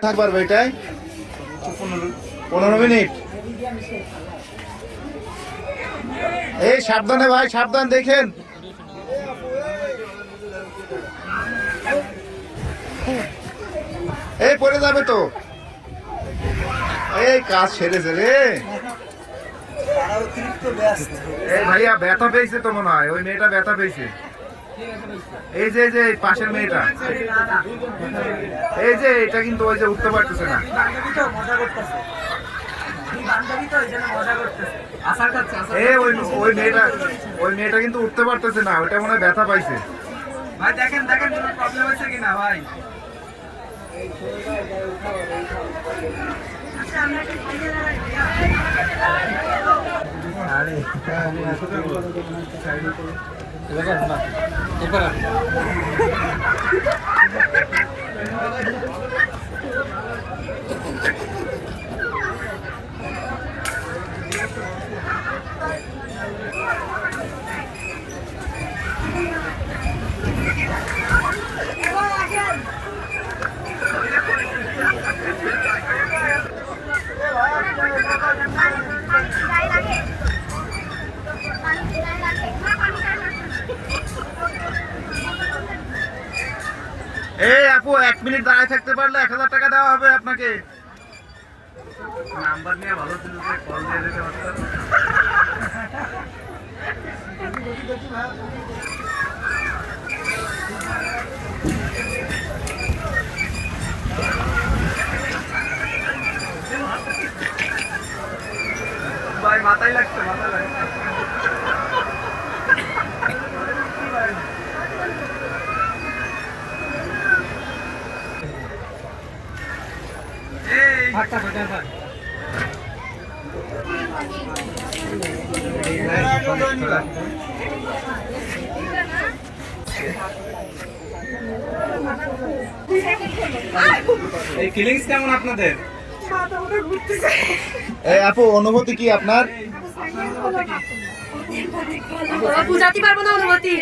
থাকবার এটাই 15 মিনিট। এই সাবধানে ভাই, সাবধান, দেখেন। এই পড়ে যাবে তো। এই কাজ সেরেছে রে। এই ভাইয়া ব্যথা পেয়েছে তো মনে হয়, ওই মেয়েটা ব্যথা পেয়েছে। এই যে পাশের মেয়েটা, এই যে এটা কিন্তু ওই যে উঠতে পারতেছে না। ওই মেয়েটা কিন্তু উঠতে পারতেছে না, ওইটা মনে হয় ব্যথা পাইছে। ভাই দেখেন কোনো প্রবলেম হয়েছে কিনা ভাই। এই আপু 1 মিনিট দাঁড়ায় থাকতে পারলে 1000 টাকা দেওয়া হবে আপনাকে। নাম্বার নিয়ে ভালো ছিল, কল দিয়ে দিতে পারতাম। ভাই মাথায় লাগছে, মাথায় লাগছে। এই ফিলিংস কেমন আপনাদের? এই আপু অনুভূতি কি আপনার? বুঝাতে পারবো না অনুভূতি।